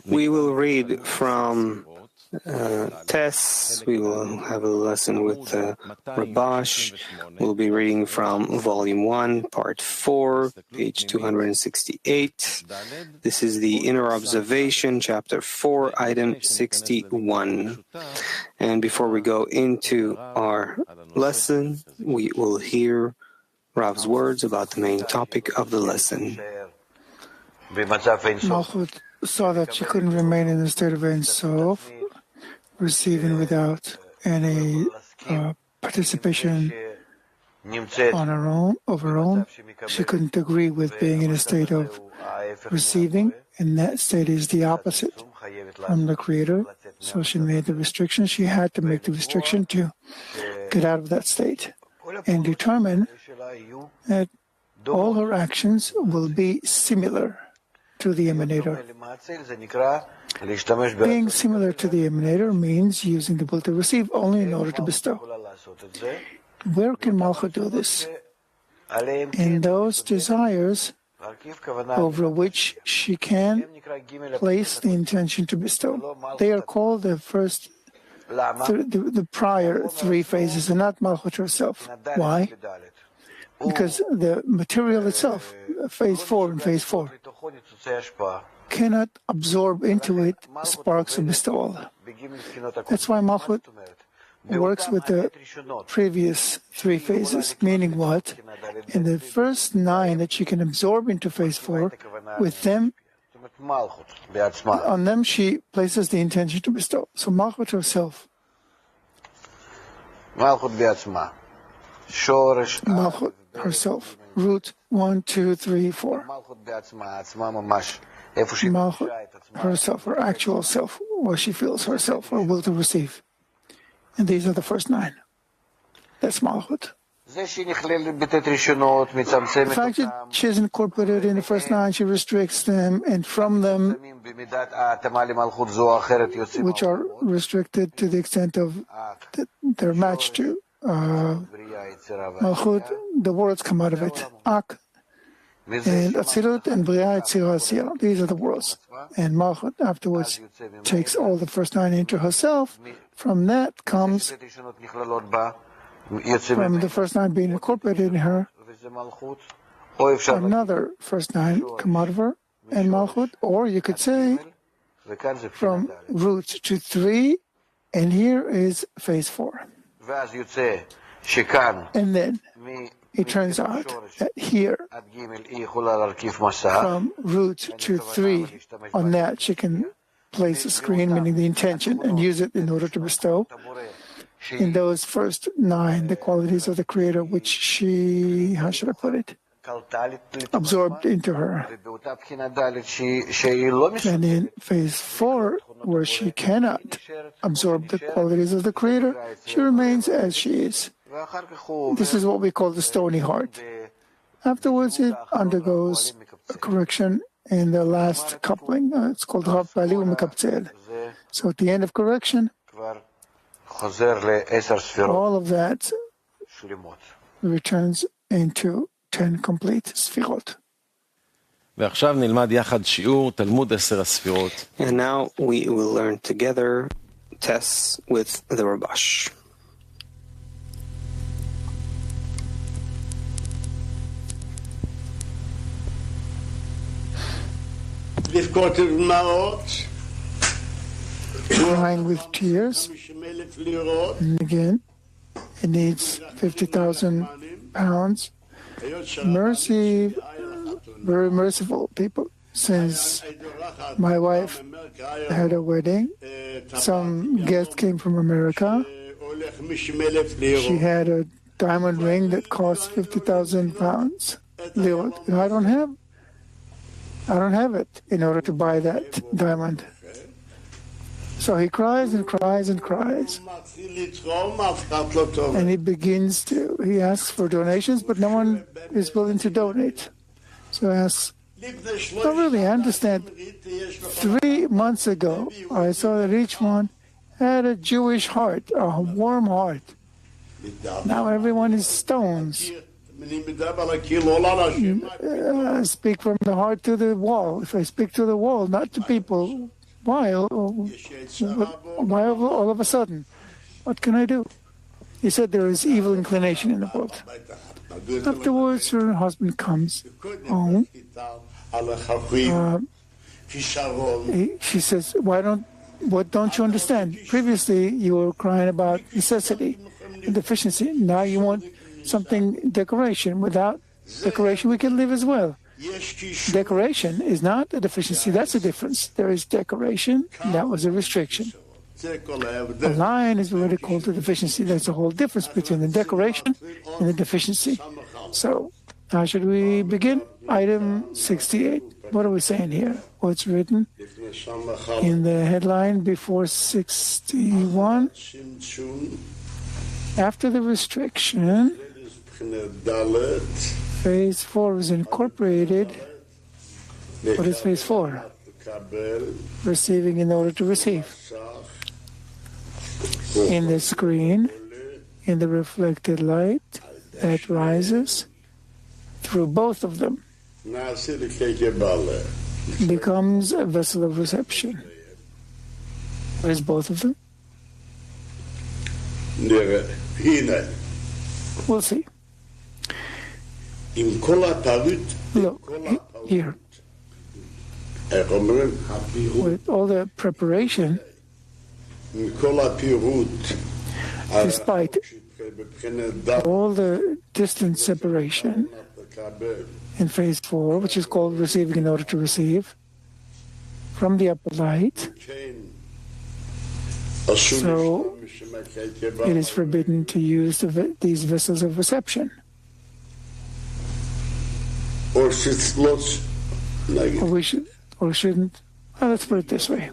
We will read from Tess. We will have a lesson with Rabash. We'll be reading from Volume 1, Part 4, page 268. This is the Inner Observation, Chapter 4, Item 61. And before we go into our lesson, we will hear Rav's words about the main topic of the lesson. Malchut saw that she couldn't remain in the state of Ein Sof, receiving without any participation on her own, of her own. She couldn't agree with being in a state of receiving, and that state is the opposite from the Creator. So she made the restriction. She had to make the restriction to get out of that state and determine that all her actions will be similar to the emanator. Being similar to the emanator means using the will to receive only in order to bestow. Where can Malchut do this? In those desires over which she can place the intention to bestow. They are called the first, the prior three phases, and not Malchut herself. Why? Because the material itself, phase 4 and phase 4, cannot absorb into it sparks of bestowal. That's why Malchut works with the previous three phases, meaning what? In the first 9 that she can absorb into phase 4, with them, on them she places the intention to bestow. So Malchut herself. Malchut herself. Root 1, 2, 3, 4. Malchut herself, her actual self, where she feels herself, her will to receive. And these are the first 9. That's Malchut. The fact that she is incorporated in the first 9, she restricts them, and from them, which are restricted to the extent of their match to Malchut, the words come out of it. Ak, and Atzilut, and Bria, Yetzirah, Asiyah. These are the worlds. And Malchut afterwards takes all the first 9 into herself. From that comes, from the first 9 being incorporated in her, another first 9 come out of her, and Malchut, or you could say, from root to 3, and here is phase 4. And then it turns out that here, from root to 3, on that she can place a screen, meaning the intention, and use it in order to bestow. In those first 9, the qualities of the Creator, which she, how should I put it, absorbed into her. And in phase 4, where she cannot absorb the qualities of the Creator, she remains as she is. This is what we call the stony heart. Afterwards, it undergoes a correction in the last coupling. It's called Rav Bali Umekaptzel. So at the end of correction, all of that returns into 10 complete Sefirot. And now we will learn together Tess with the Rabash. Crying with tears, and again, it needs 50,000 pounds. Mercy, very merciful people. Since my wife had a wedding, some guest came from America. She had a diamond ring that cost 50,000 pounds. And I don't have it in order to buy that diamond. So he cries and cries and cries. And he asks for donations, but no one is willing to donate. So he asks, oh really, I understand. 3 months ago, I saw that each one had a Jewish heart, a warm heart. Now everyone is stones. speak from the heart to the wall. If I speak to the wall, not to people, why all of a sudden? What can I do? He said there is evil inclination in the world. Afterwards, her husband comes home. She says, what don't you understand? Previously, you were crying about necessity and deficiency. Now you want something, decoration. Without decoration, we can live as well. Decoration is not a deficiency. That's a difference. There is decoration. That was a restriction. A line is already called a deficiency. There's a whole difference between the decoration and the deficiency. So, how should we begin? Item 68. What are we saying here? What's written in the headline before 61? After the restriction, phase 4 is incorporated. What is phase 4? Receiving in order to receive. In the screen, in the reflected light that rises through both of them, becomes a vessel of reception. What is both of them? We'll see. Look, here. With all the preparation, despite all the distance separation in phase 4, which is called receiving in order to receive, from the upper light, so it is forbidden to use these vessels of reception. Or we should, or shouldn't. Well, let's put it this way.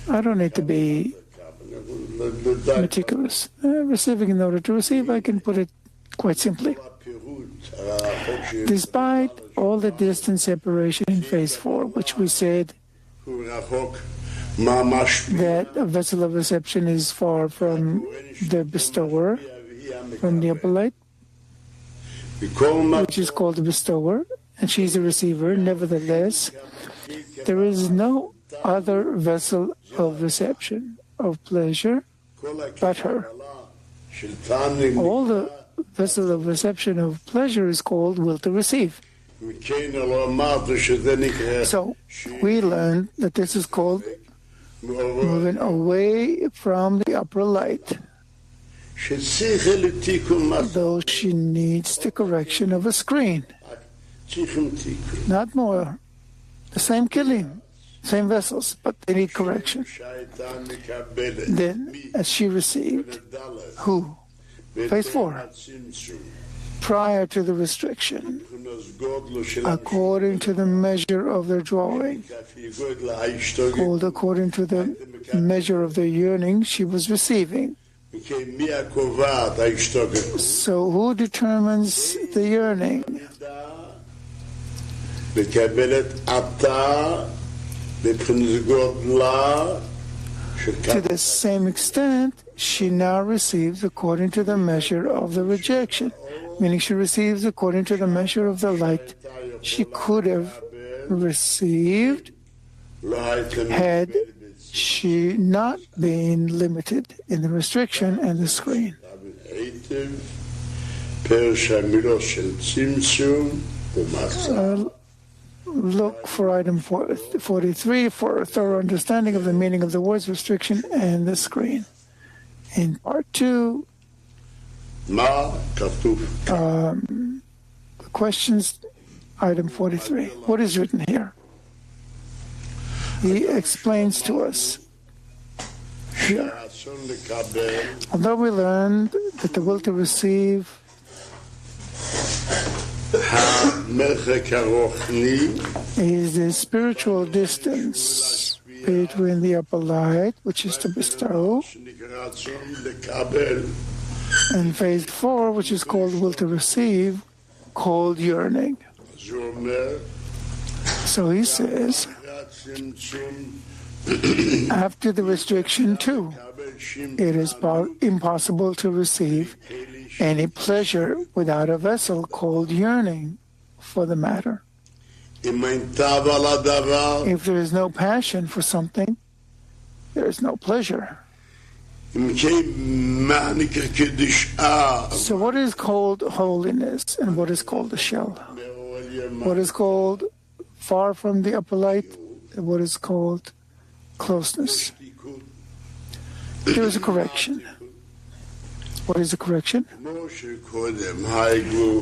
I don't need to be meticulous. Receiving in order to receive, I can put it quite simply. Despite all the distance separation in phase 4, which we said that a vessel of reception is far from the bestower, from the upper light, which is called the bestower, and she's a receiver. Nevertheless, there is no other vessel of reception, of pleasure, but her. All the vessel of reception of pleasure is called will to receive. So we learned that this is called moving away from the upper light, though she needs the correction of a screen. Not more. The same kilim, same vessels, but they need correction. Then, as she received, who? Phase 4. Prior to the restriction, according to the measure of their drawing, called according to the measure of their yearning, she was receiving. So who determines the yearning? To the same extent, she now receives according to the measure of the rejection, meaning she receives according to the measure of the light she could have received had she not been limited in the restriction and the screen. Look for item 43 for a thorough understanding of the meaning of the words restriction and the screen. In part 2, questions, item 43. What is written here? He explains to us here. Although we learned that the will to receive is the spiritual distance between the upper light, which is to bestow, and phase 4, which is called will to receive, called yearning. So he says, after the restriction too, it is impossible to receive any pleasure without a vessel called yearning for the matter. If there is no passion for something, there is no pleasure. So what is called holiness and what is called the shell? What is called far from the upper light and what is called closeness? There is a correction. What is the correction?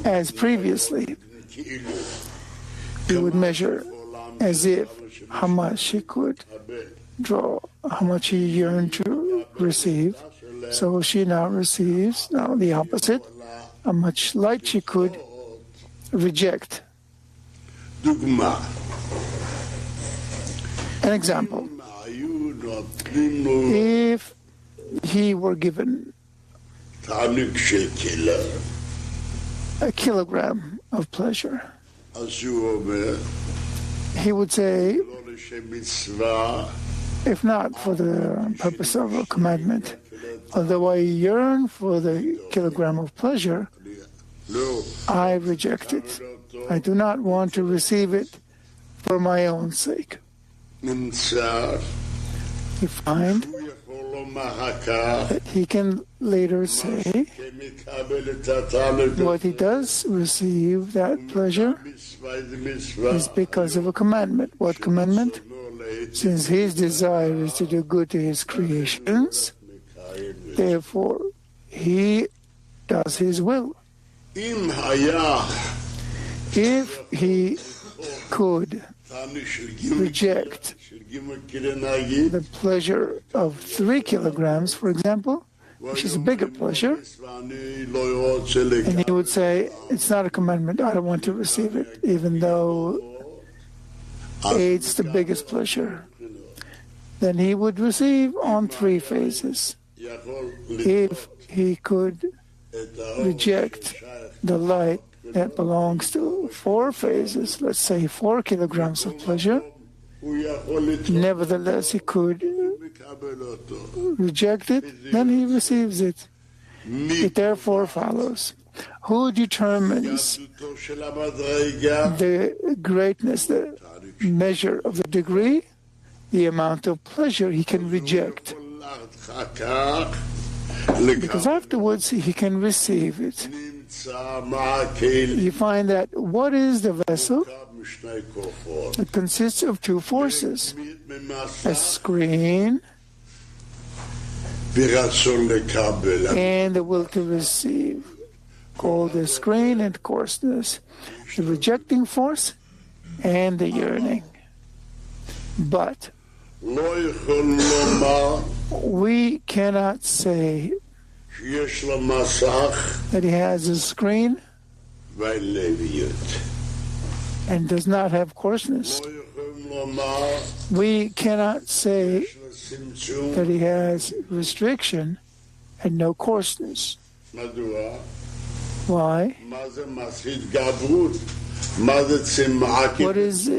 As previously, he would measure as if how much he could draw, how much he yearned to receive. So she now receives, now the opposite, how much light she could reject. An example. If he were given a kilogram of pleasure, he would say, if not for the purpose of a commandment, although I yearn for the kilogram of pleasure, I reject it. I do not want to receive it for my own sake. You find that he can later say what he does receive that pleasure is because of a commandment. What commandment? Since his desire is to do good to his creations, therefore he does his will. If he could reject the pleasure of 3 kilograms, for example, which is a bigger pleasure, and he would say, it's not a commandment, I don't want to receive it, even though it's the biggest pleasure, then he would receive on 3 phases. If he could reject the light that belongs to 4 phases, let's say 4 kilograms of pleasure, nevertheless he could reject it, then he receives it. It therefore follows. Who determines the greatness, the measure of the degree? The amount of pleasure he can reject. Because afterwards he can receive it. You find that what is the vessel? It consists of 2 forces. A screen and the will to receive, called the screen and coarseness, the rejecting force and the yearning. But we cannot say that he has a screen and does not have coarseness. We cannot say that he has restriction and no coarseness. Why? What is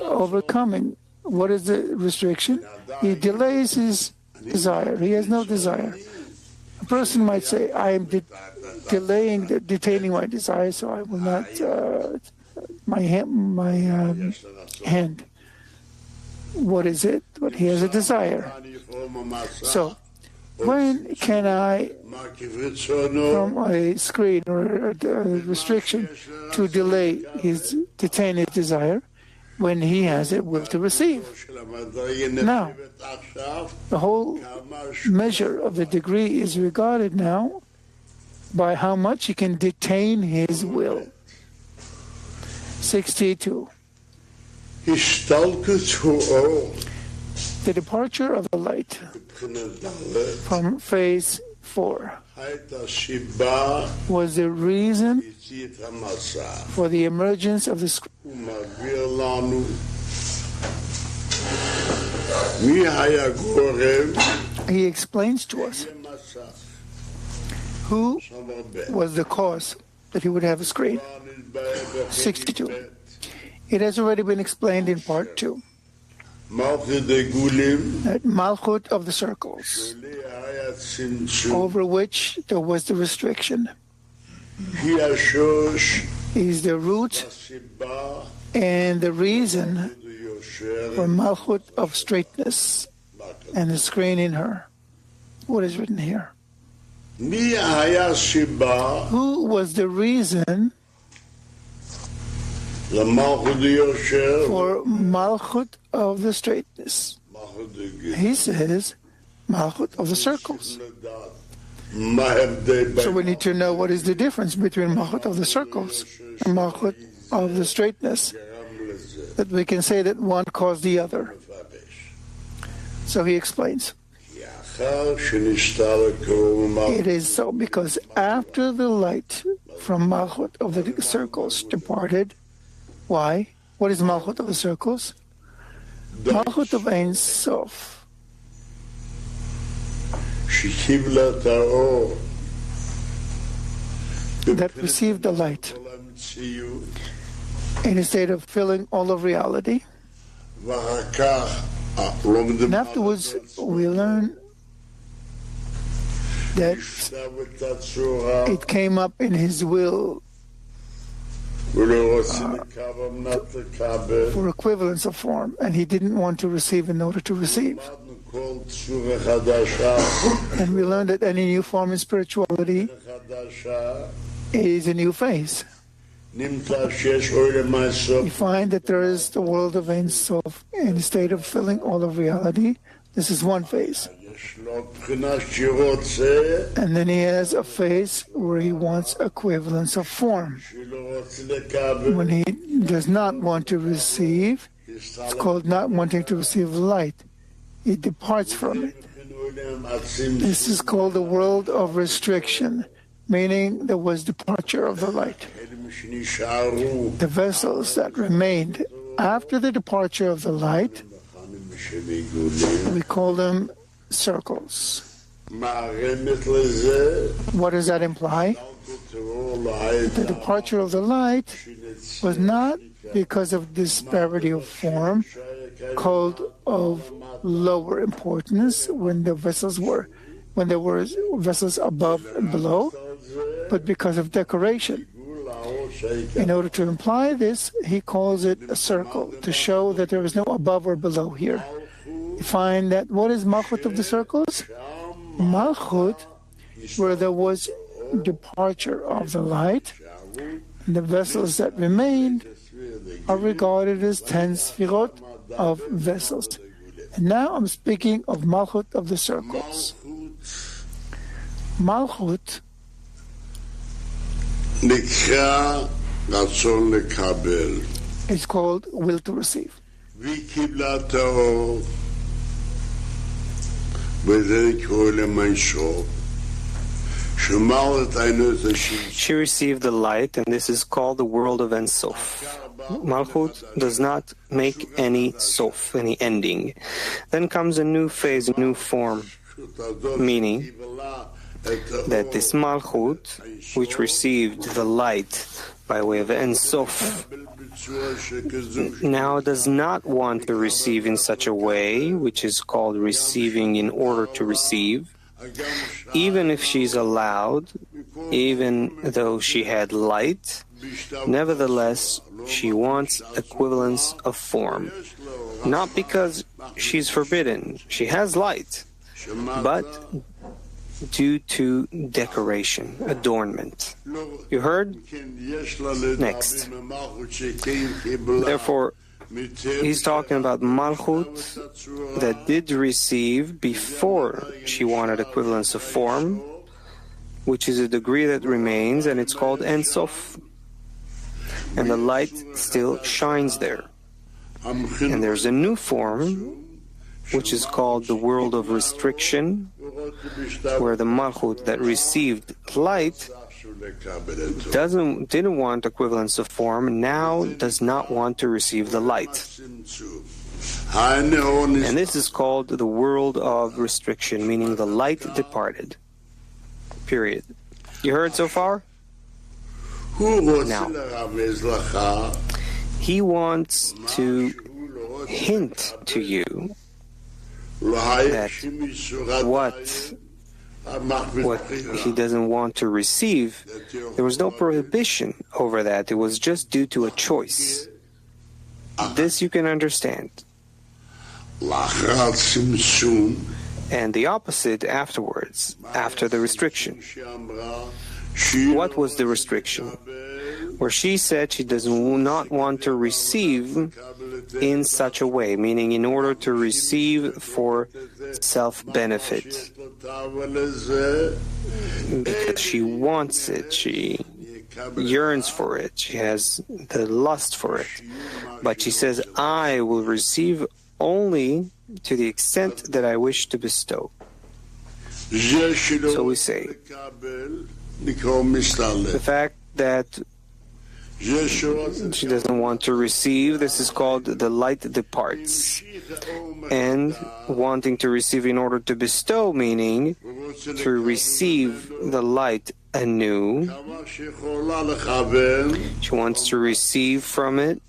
overcoming? What is the restriction? He delays his desire. He has no desire. A person might say, I am detaining my desire, so I will not, my hand. What is it? But he has a desire. So, when can I, from a screen or a restriction, to detain his desire? When he has a will to receive. Now, the whole measure of the degree is regarded now by how much he can detain his will. 62. The departure of the light from phase 4 was the reason for the emergence of the screen. He explains to us who was the cause that he would have a screen. 62. It has already been explained in part 2. that Malchut of the circles, over which there was the restriction, is the root and the reason for Malchut of straightness and the screen in her. What is written here? Who was the reason for Malchut of the straightness? He says Malchut of the circles. So we need to know what is the difference between Malchut of the circles and Malchut of the straightness, that we can say that one caused the other. So he explains. It is so because after the light from Malchut of the circles departed, why? What is Malchut of the circles? Malchut of Ein Sof, that received the light in a state of filling all of reality. And afterwards, we learn that it came up in his will for equivalence of form, and he didn't want to receive in order to receive. And we learned that any new form in spirituality is a new phase. You find that there is the world of Ein Sof in a state of filling all of reality. This is one phase. And then he has a phase where he wants equivalence of form. When he does not want to receive, it's called not wanting to receive light. He departs from it. This is called the world of restriction, meaning there was departure of the light. The vessels that remained after the departure of the light, we call them circles. What does that imply? The departure of the light was not because of disparity of form, called of lower importance when there were vessels above and below, but because of decoration. In order to imply this, he calls it a circle, to show that there is no above or below here. You find that what is Malchut of the circles? Malchut, where there was departure of the light, and the vessels that remained are regarded as 10 Sefirot of vessels. And now I'm speaking of Malchut of the circles. Malchut is called will to receive. She received the light, and this is called the world of Ein Sof. Malchut does not make any sof, any ending. Then comes a new phase, a new form, meaning that this Malchut, which received the light by way of Ein Sof, now does not want to receive in such a way, which is called receiving in order to receive, even if she's allowed, even though she had light. Nevertheless, she wants equivalence of form, not because she's forbidden, she has light, but due to decoration, adornment. You heard? Next. Therefore, he's talking about Malchut that did receive before she wanted equivalence of form, which is a degree that remains, and it's called Ein Sof. And the light still shines there. And there's a new form, which is called the world of restriction, where the Malchut that received light didn't want equivalence of form, now does not want to receive the light. And this is called the world of restriction, meaning the light departed. Period. You heard so far? Now, he wants to hint to you that what he doesn't want to receive, there was no prohibition over that. It was just due to a choice. This you can understand. And the opposite afterwards, after the restriction. What was the restriction? Where she said she does not want to receive in such a way, meaning in order to receive for self-benefit. Because she wants it, she yearns for it, she has the lust for it. But she says, I will receive only to the extent that I wish to bestow. So we say, the fact that she doesn't want to receive, this is called the light departs. And wanting to receive in order to bestow, meaning to receive the light anew. She wants to receive from it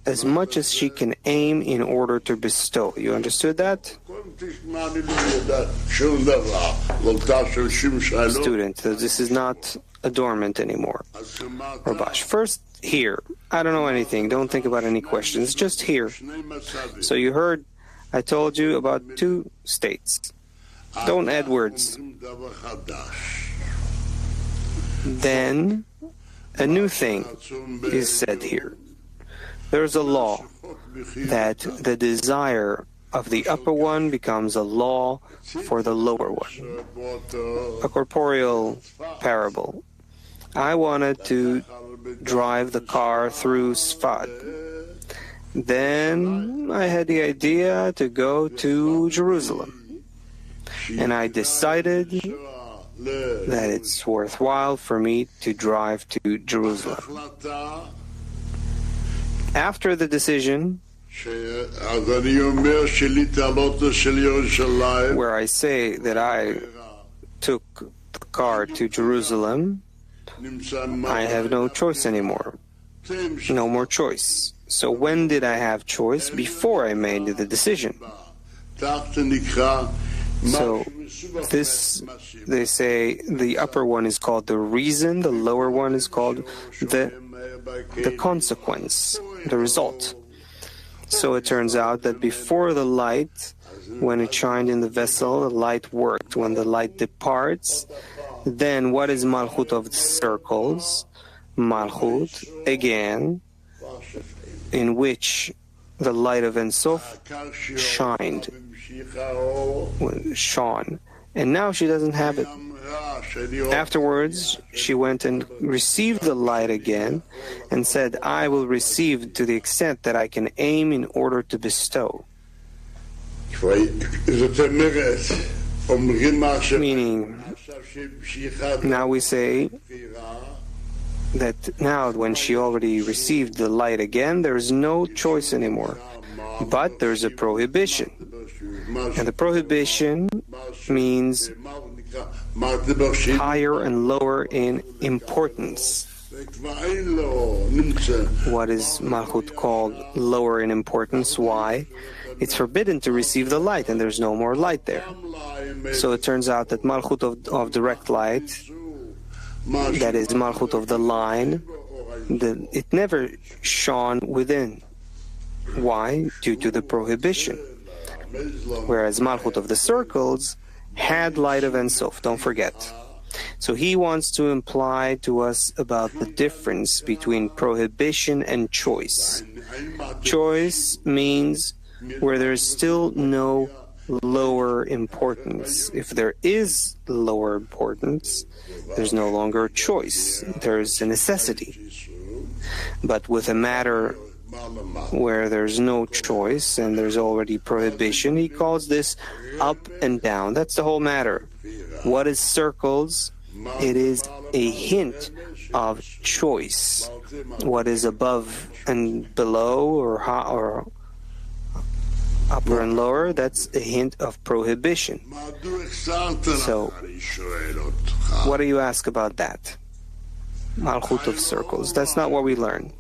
as much as she can aim in order to bestow. You understood that? Student, this is not adornment anymore. Rabash, first here. I don't know anything. Don't think about any questions. Just here. So you heard, I told you about two states. Don't add words. Then a new thing is said here. There's a law that the desire of the upper one becomes a law for the lower one. A corporeal parable. I wanted to drive the car through Sfat. Then I had the idea to go to Jerusalem. And I decided that it's worthwhile for me to drive to Jerusalem. After the decision, where I say that I took the car to Jerusalem, I have no choice anymore. No more choice. So when did I have choice? Before I made the decision. So this, they say, the upper one is called the reason, the lower one is called the consequence, the result. So it turns out that before the light, when it shined in the vessel, the light worked. When the light departs, then what is Malchut of the circles? Malchut, again, in which the light of Ein Sof shone. And now she doesn't have it. Afterwards, she went and received the light again and said, I will receive to the extent that I can aim in order to bestow. Meaning, now we say that now when she already received the light again, there is no choice anymore. But there's a prohibition. And the prohibition means higher and lower in importance. What is Malchut called lower in importance? Why? It's forbidden to receive the light, and there's no more light there. So it turns out that Malchut of direct light, that is Malchut of the line, it never shone within. Why? Due to the prohibition. Whereas Malchut of the circles had light of Ein Sof, don't forget. So he wants to imply to us about the difference between prohibition and choice. Choice means where there is still no lower importance. If there is lower importance, there's no longer a choice. There's a necessity. But with a matter where there's no choice and there's already prohibition, he calls this up and down. That's the whole matter. What is circles? It is a hint of choice. What is above and below, or upper and lower, that's a hint of prohibition. So, what do you ask about that? Malchut of circles. That's not what we learn.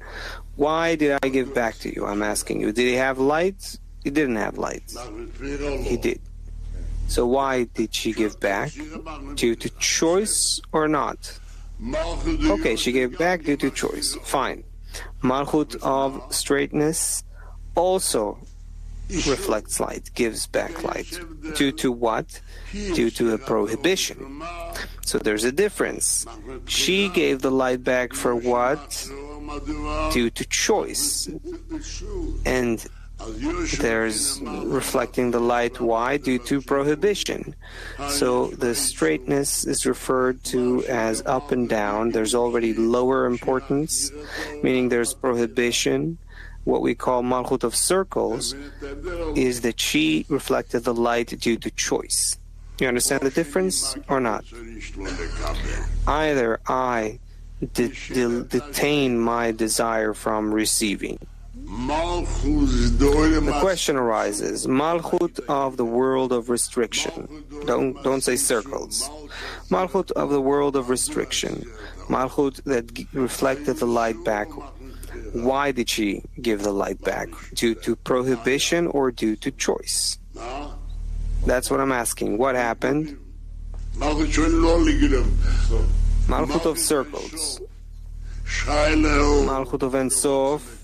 Why did I give back to you? I'm asking you. Did he have light? he didn't have light. He did. So why did she give back? Due to choice or not? Okay, she gave back due to choice. Fine. Malchut of straightness also reflects light, gives back light. Due to what? Due to a prohibition. So there's a difference. She gave the light back for what? Due to choice. And there's reflecting the light. Why? Due to prohibition. So the straightness is referred to as up and down. There's already lower importance, meaning there's prohibition. What we call Malchut of circles is that she reflected the light due to choice. You understand the difference or not? Either I detain my desire from receiving. The question arises, Malchut of the world of restriction. Don't say circles. Malchut of the world of restriction. Malchut that reflected the light back. Why did she give the light back? Due to prohibition or due to choice? That's what I'm asking. What happened? Malchut of circles. Malchut of Ein Sof,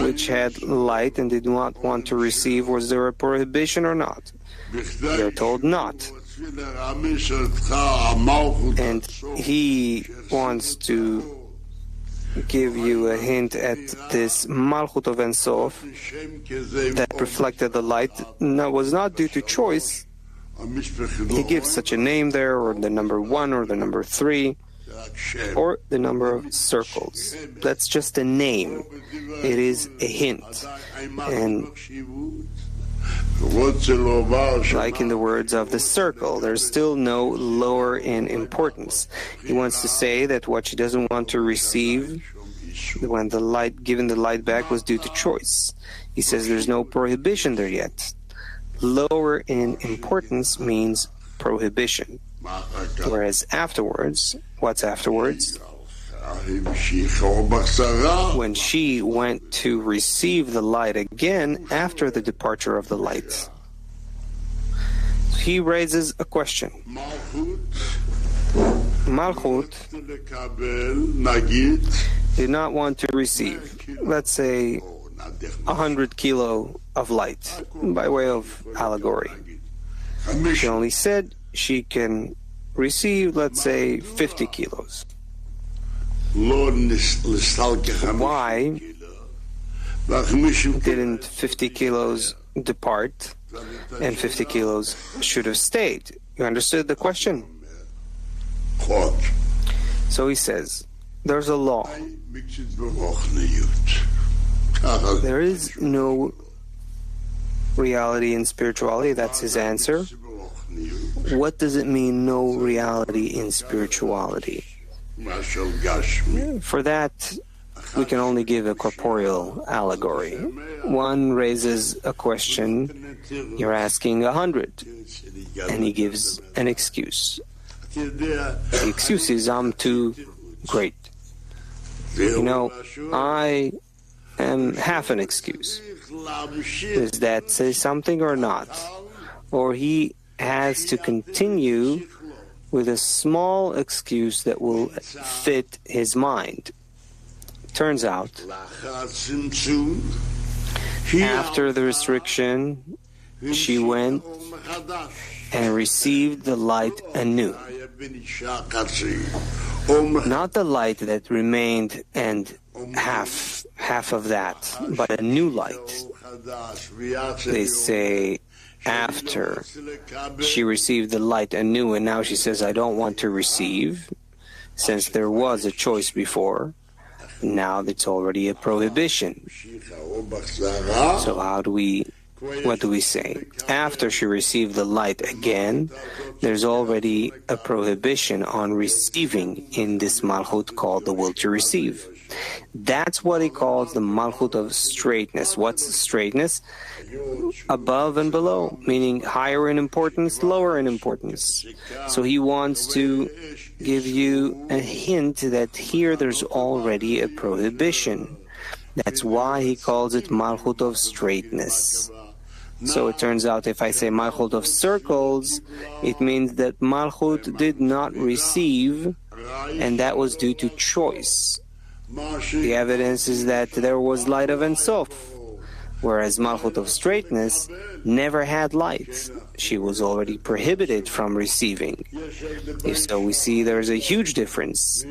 which had light and did not want to receive. Was there a prohibition or not? We are told not. And he wants to give you a hint at this Malchut of Ein Sof that reflected the light. No, was not due to choice. He gives such a name there, or the number 1 or the number 3. Or the number of circles. That's just a name. It is a hint. And like in the words of the circle, there's still no lower in importance. He wants to say that what she doesn't want to receive when the light, given the light back, was due to choice. He says there's no prohibition there yet. Lower in importance means prohibition. Whereas afterwards, what's afterwards? When she went to receive the light again after the departure of the light. He raises a question. Malchut did not want to receive, let's say, 100 kilo of light, by way of allegory. She only said she can receive, let's say, 50 kilos. Why didn't 50 kilos depart and 50 kilos should have stayed? You understood the question? So he says, there's a law. There is no reality in spirituality. That's his answer. What does it mean, no reality in spirituality? For that, we can only give a corporeal allegory. One raises a question, you're asking 100, and he gives an excuse. The excuse is, I'm too great. You know, I am half an excuse. Does that say something or not? Or he has to continue with a small excuse that will fit his mind. Turns out, after the restriction, she went and received the light anew. Not the light that remained and half of that, but a new light. They say after she received the light anew, and now she says, I don't want to receive, since there was a choice before. Now it's already a prohibition. So what do we say? After she received the light again, there's already a prohibition on receiving in this malchut called the will to receive. That's what he calls the malchut of straightness. What's straightness? Above and below, meaning higher in importance, lower in importance. So he wants to give you a hint that here there's already a prohibition. That's why he calls it Malchut of straightness. So it turns out if I say Malchut of circles, it means that Malchut did not receive, and that was due to choice. The evidence is that there was light of Ein Sof, whereas Malchut of straightness never had light. She was already prohibited from receiving. If so, we see there's a huge difference.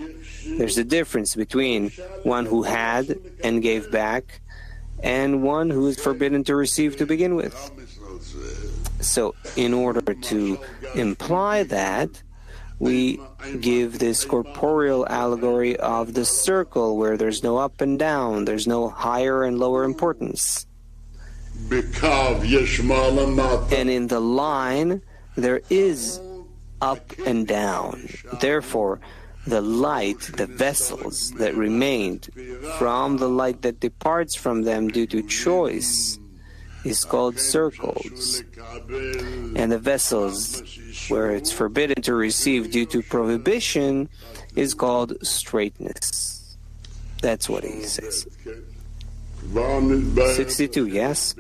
There's a difference between one who had and gave back and one who is forbidden to receive to begin with. So in order to imply that, we give this corporeal allegory of the circle where there's no up and down, there's no higher and lower importance. And in the line, there is up and down. Therefore, the light, the vessels that remained from the light that departs from them due to choice is called circles. And the vessels where it's forbidden to receive due to prohibition is called straightness. That's what he says. 62, yes?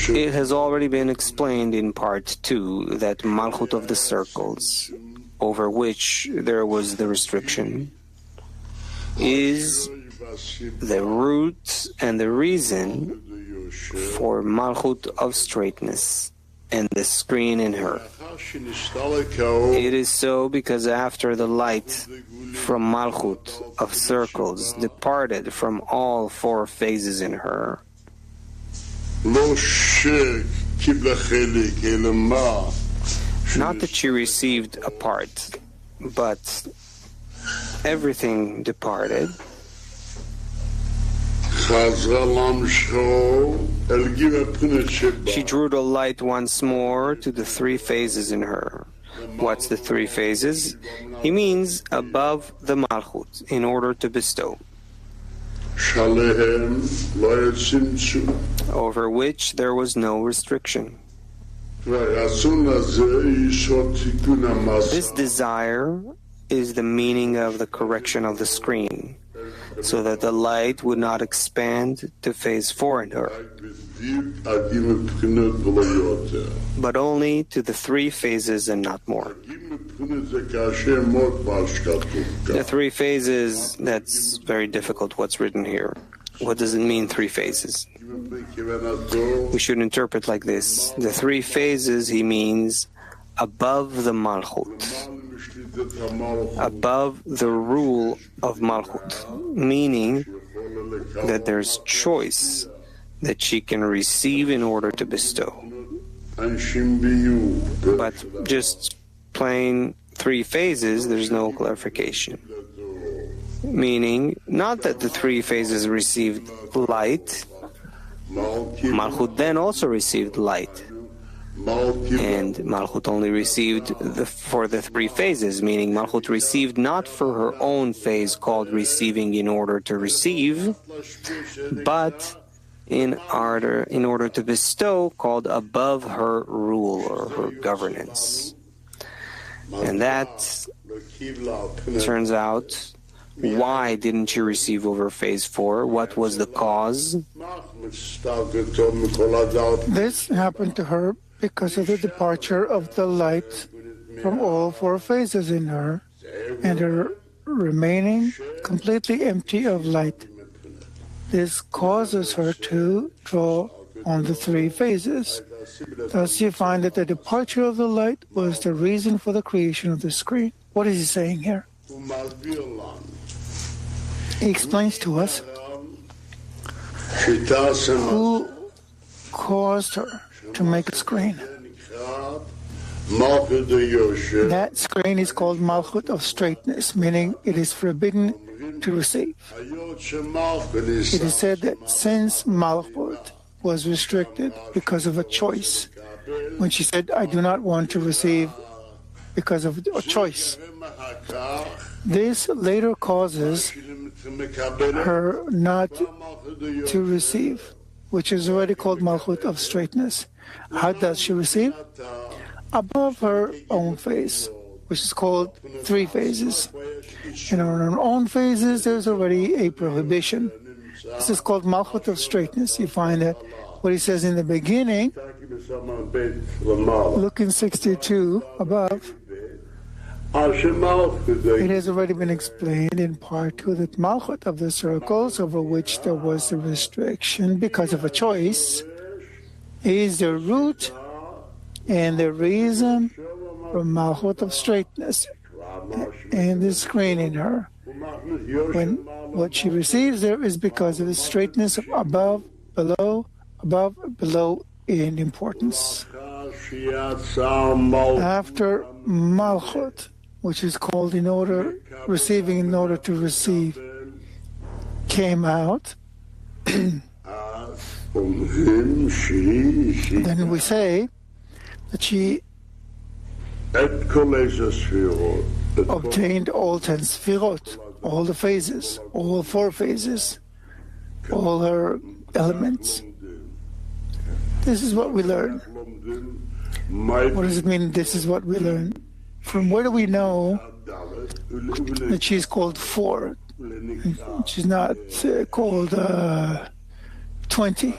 It has already been explained in part 2 that Malchut of the circles, over which there was the restriction, is the root and the reason for Malchut of straightness and the screen in her. It is so because after the light from Malchut of circles departed from all 4 phases in her, not that she received a part, but everything departed. She drew the light once more to the 3 phases in her. What's the 3 phases? He means above the Malchut, in order to bestow, over which there was no restriction. This desire is the meaning of the correction of the screen, so that the light would not expand to phase 4 in her, but only to the 3 phases and not more. The 3 phases, that's very difficult what's written here. What does it mean, 3 phases? We should interpret like this. The 3 phases, he means above the Malchut, above the rule of Malchut, meaning that there's choice that she can receive in order to bestow. But just plain 3 phases, there's no clarification. Meaning, not that the 3 phases received light, Malchut then also received light. And Malchut only received for the 3 phases, meaning Malchut received not for her own phase called receiving in order to receive, but in order to bestow, called above her rule or her governance. And that turns out, why didn't she receive over phase 4? What was the cause? This happened to her because of the departure of the light from all 4 phases in her, and her remaining completely empty of light. This causes her to draw on the 3 phases. Thus you find that the departure of the light was the reason for the creation of the screen. What is he saying here? He explains to us who caused her to make a screen. That screen is called Malchut of straightness, meaning it is forbidden to receive. It is said that since Malchut was restricted because of a choice, when she said, I do not want to receive because of a choice, this later causes her not to receive, which is already called Malchut of straightness. How does she receive? Above her own phase, which is called 3 phases. And on her own phases, there's already a prohibition. This is called Malchut of straightness. You find that what he says in the beginning, look in 62 above, it has already been explained in part 2 that Malchut of the circles over which there was a restriction because of a choice is the root and the reason for Malchut of straightness and the screen in her. When what she receives there is because of the straightness of above, below in importance. After Malchut, which is called receiving in order to receive, came out, then we say that she obtained all 10 Sefirot, all the phases, all 4 phases, all her elements. This is what we learn. What does it mean, this is what we learn? From where do we know that she's called 4? She's not called 20.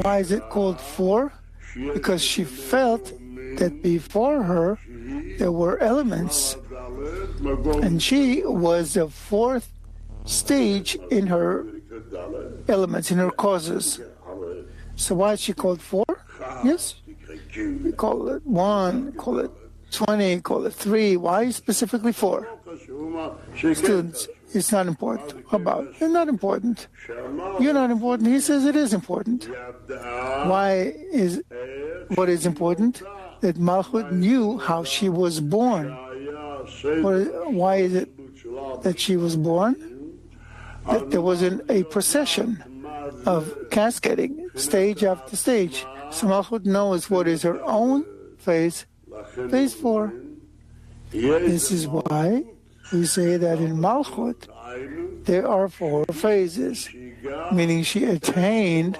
Why is it called 4? Because she felt that before her there were elements, and she was the 4th stage in her elements, in her causes. So why is she called 4? Yes, we call it 1, call it 20, call it 3. Why specifically 4? Students, it's not important. How about it's not important? You're not important. He says it is important. What is important? That Malchut knew how she was born. Why is it that she was born? That there wasn't a procession of cascading, stage after stage. So Malchut knows what is her own phase, phase 4. This is why we say that in Malchut there are 4 phases, meaning she attained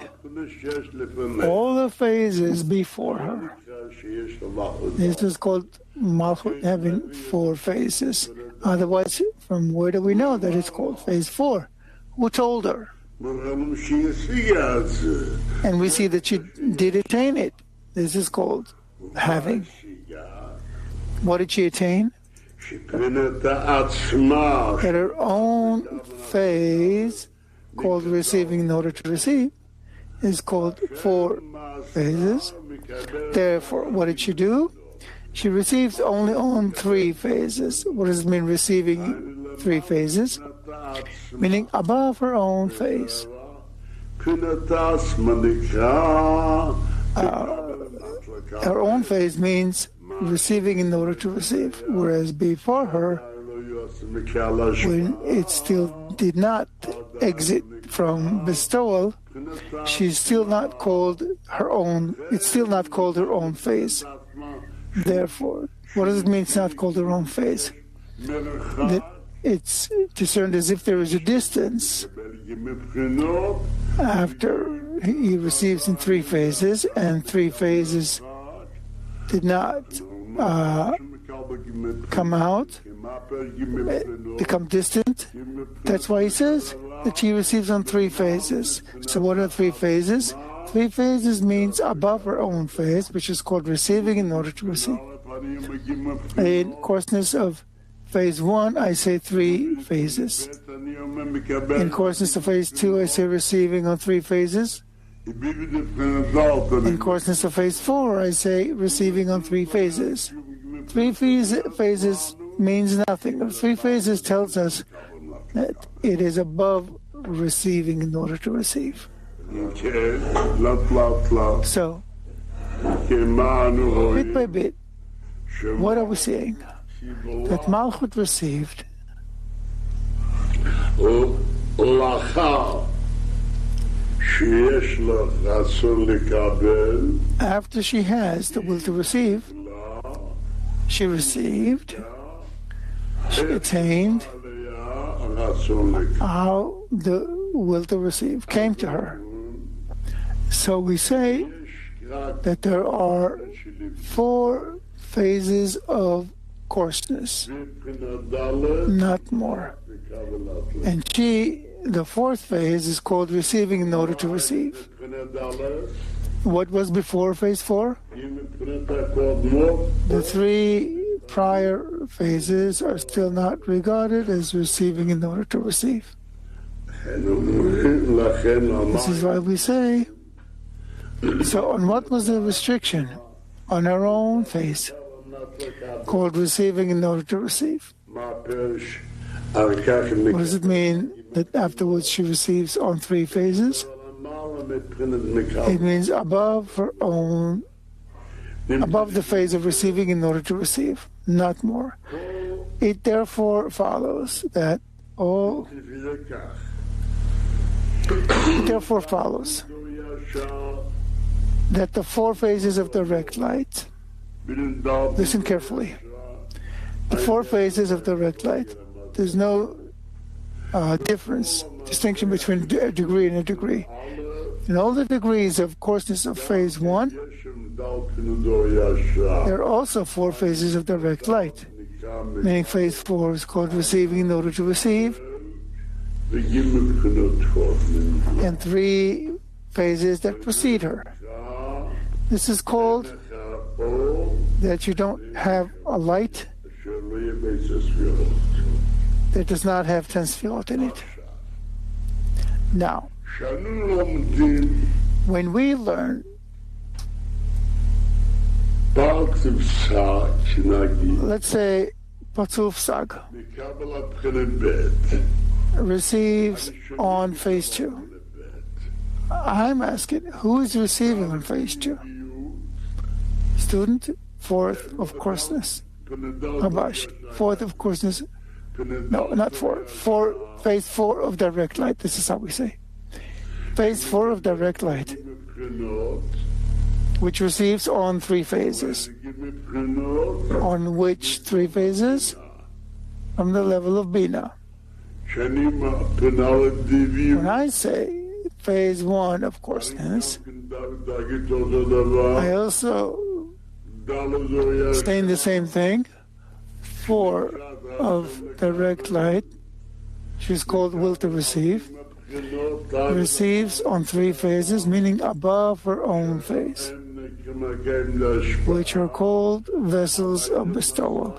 all the phases before her. This is called Malchut having 4 phases. Otherwise, from where do we know that it's called phase 4? Who told her? And we see that she did attain it. This is called having. What did she attain? That her own phase, called receiving in order to receive, is called 4 phases. Therefore, what did she do? She receives only on 3 phases. What does it mean, receiving 3 phases? Meaning above her own phase. Her own phase means receiving in order to receive, whereas before her, when it still did not exit from bestowal, she's still not called her own, it's still not called her own phase. Therefore, what does it mean it's not called her own phase? That it's discerned as if there is a distance after he receives in 3 phases, and 3 phases did not come out, become distant. That's why he says that he receives on 3 phases. So what are 3 phases? 3 phases means above her own phase, which is called receiving in order to receive. In coarseness of phase 1, I say 3 phases. In coarseness of phase 2, I say receiving on 3 phases. In coarseness of phase 4, I say receiving on 3 phases. 3 phases means nothing. 3 phases tells us that it is above receiving in order to receive. So, bit by bit, what are we saying? That Malchut received after she has the will to receive. She received, she attained how the will to receive came to her. So we say that there are 4 phases of coarseness, not more. And she, the fourth phase, is called receiving in order to receive. What was before phase 4? The three prior phases are still not regarded as receiving in order to receive. This is why we say, so on what was the restriction? On our own phase, called receiving in order to receive. What does it mean that afterwards she receives on 3 phases? It means above her own, above the phase of receiving in order to receive, not more. It therefore follows that that the 4 phases of direct light, listen carefully, the 4 phases of direct light, there's no distinction between a degree and a degree. In all the degrees of coarseness of phase 1, there are also 4 phases of direct light, meaning phase 4 is called receiving in order to receive, and 3 phases that precede her. This is called that you don't have a light that does not have 10 Sefirot in it. Now, when we learn, let's say Patzuf Sag receives on phase 2. I'm asking, who is receiving on phase 2? Student, 4th of coarseness. Habash, 4th of coarseness. No, not 4. Phase 4 of direct light. This is how we say. Phase 4 of direct light, which receives on 3 phases. On which 3 phases? From the level of Bina. When I say phase 1 of coarseness, I also saying the same thing. 4 of direct light, she's called will to receive, receives on 3 phases, meaning above her own phase, which are called vessels of bestowal.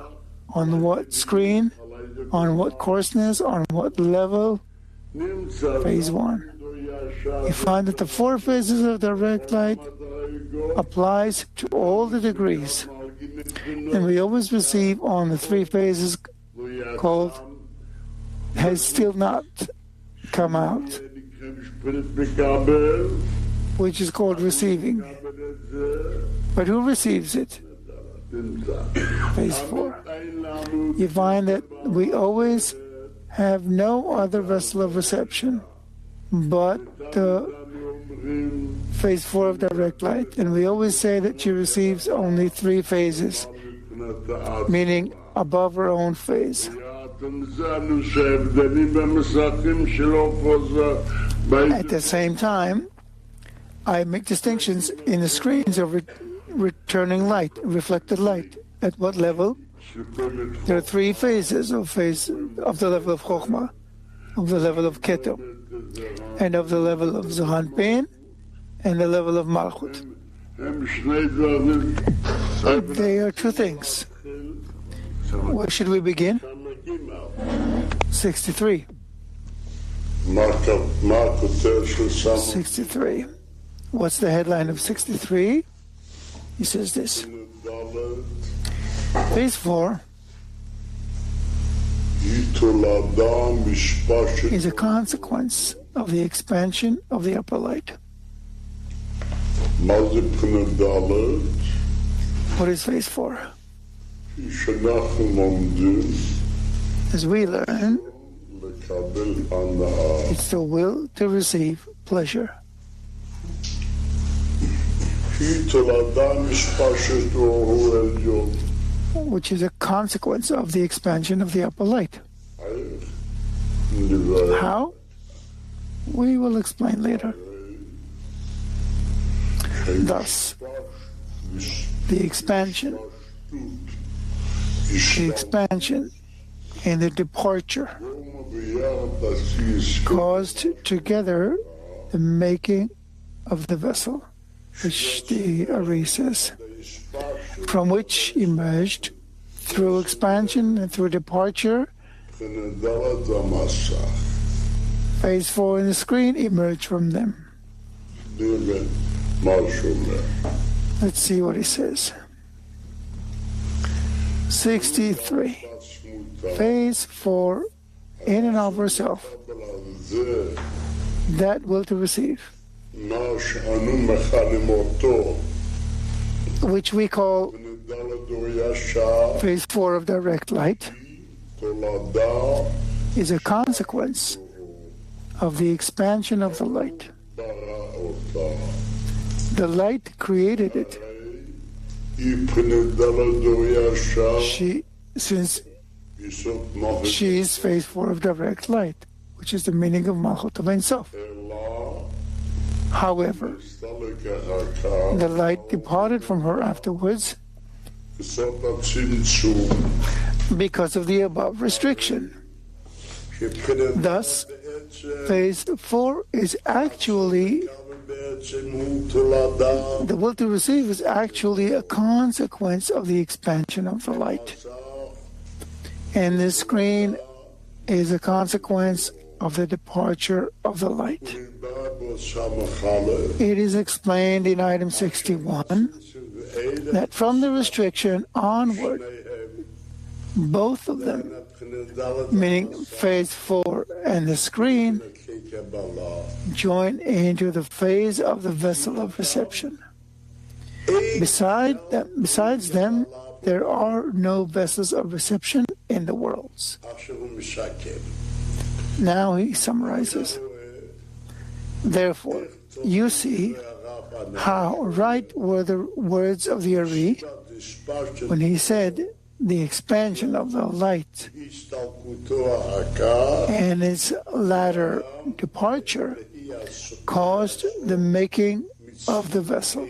On what screen? On what coarseness? On what level? Phase 1. You find that the 4 phases of direct light applies to all the degrees, and we always receive on the 3 phases called has still not come out, which is called receiving. But who receives it? Phase 4. You find that we always have no other vessel of reception but the phase 4 of direct light, and we always say that she receives only 3 phases, meaning above her own phase. At the same time, I make distinctions in the screens of returning light, reflected light. At what level? There are 3 phases of the level of Chokhmah, of the level of Keter, and of the level of Zohan and the level of Malchut. They are 2 things. Where should we begin? 63. 63. What's the headline of 63? He says this. Phase 4 is a consequence of the expansion of the upper light. What is phase 4? As we learn, it's the will to receive pleasure. Which is a consequence of the expansion of the upper light. How? We will explain later. Thus, the expansion the expansion and the departure caused together the making of the vessel, which the Ari says, from which emerged through expansion and through departure. Phase 4 in the screen emerged from them. Let's see what he says. 63. Phase 4 in and of herself, that will to receive, which we call phase 4 of direct light, is a consequence of the expansion of the light. The light created it. Since she is phase 4 of direct light, which is the meaning of Malchut of Ein Sof. However, the light departed from her afterwards because of the above restriction. Thus, phase 4 is actually, the will to receive is actually a consequence of the expansion of the light. And the screen is a consequence of the departure of the light. It is explained in item 61 that from the restriction onward, both of them, meaning phase 4 and the screen, join into the phase of the vessel of reception. Besides them, there are no vessels of reception in the worlds. Now he summarizes. Therefore, you see how right were the words of the Ari when he said the expansion of the light and its latter departure caused the making of the vessel.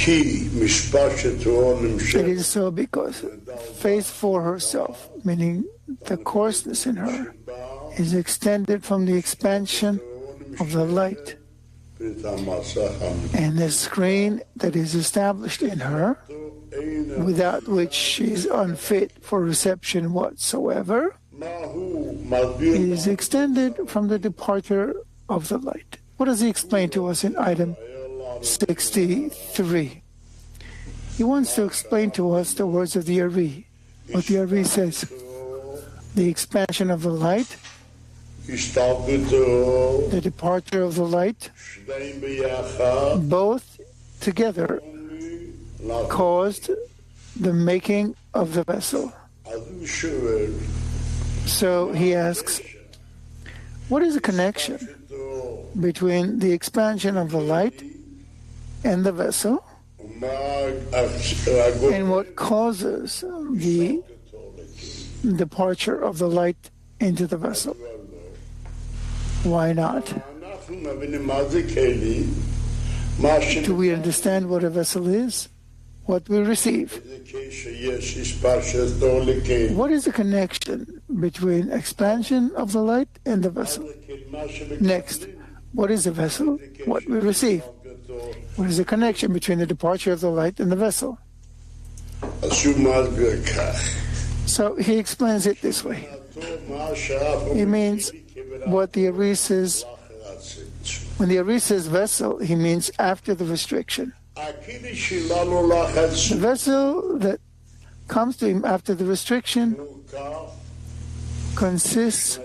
It is so because phase 4 herself, meaning the coarseness in her, is extended from the expansion of the light, and the screen that is established in her, without which she is unfit for reception whatsoever, is extended from the departure of the light. What does he explain to us in item 63? He wants to explain to us the words of the Ari. What the Ari says, the expansion of the light, the departure of the light, both together caused the making of the vessel. So he asks, what is the connection between the expansion of the light and the vessel, and what causes the departure of the light into the vessel? Why not? Do we understand what a vessel is? What we receive? What is the connection between expansion of the light and the vessel? Next, what is the vessel? What we receive? What is the connection between the departure of the light and the vessel? So he explains it this way. He means what the Ari says, when the Ari says vessel, he means after the restriction. The vessel that comes to him after the restriction consists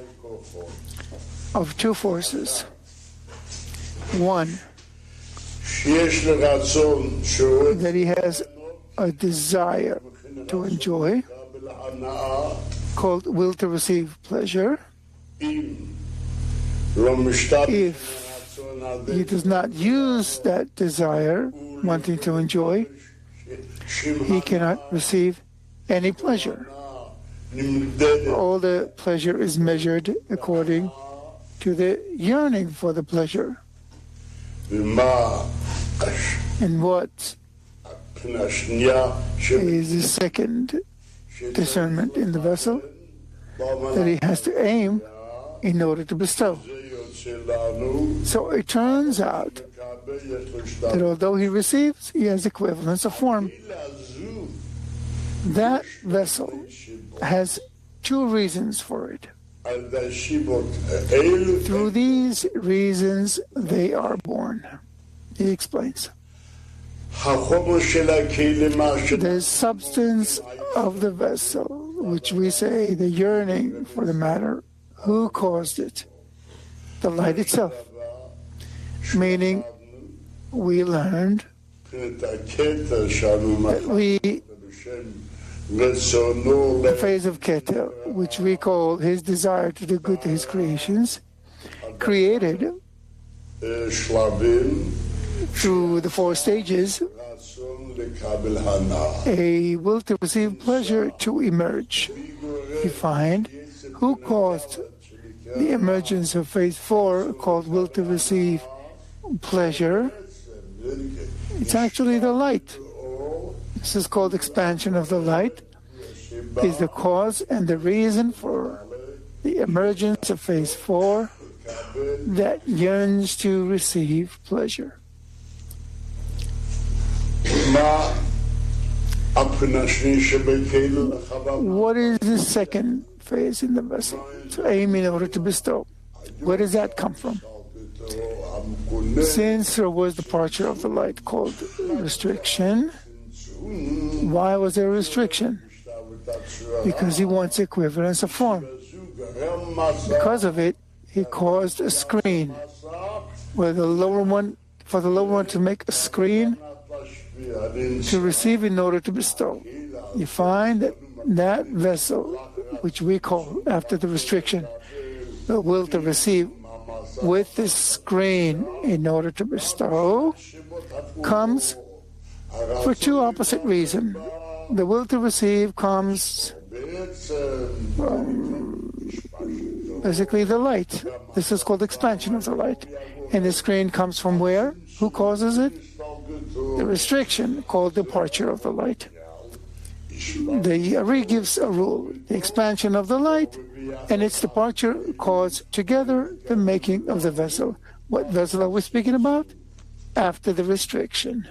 of two forces. One, that he has a desire to enjoy, called will to receive pleasure. If he does not use that desire, wanting to enjoy, he cannot receive any pleasure. All the pleasure is measured according to the yearning for the pleasure. And what is the second discernment in the vessel that he has to aim in order to bestow. So it turns out that although he receives, he has equivalence of form. That vessel has two reasons for it. Through these reasons, they are born. He explains. The substance of the vessel, which we say the yearning for the matter, who caused it? The light itself. Meaning, we learned that the phase of Keter, which we call his desire to do good to his creations, created through the four stages a will to receive pleasure to emerge. You find who caused the emergence of phase 4, called will to receive pleasure. It's actually the light. This is called expansion of the light. Is the cause and the reason for the emergence of phase 4 that yearns to receive pleasure. What is the second phase in the vessel? To aim in order to bestow. Where does that come from? Since there was departure of the light called restriction, why was there a restriction? Because he wants equivalence of form. Because of it, he caused a screen where for the lower one to make a screen to receive in order to bestow. You find that vessel, which we call after the restriction, the will to receive, with this screen in order to bestow, comes for two opposite reasons. The will to receive comes from basically the light. This is called expansion of the light. And the screen comes from where? Who causes it? The restriction, called departure of the light. The Ari gives a rule. The expansion of the light and its departure cause together the making of the vessel. What vessel are we speaking about? After the restriction.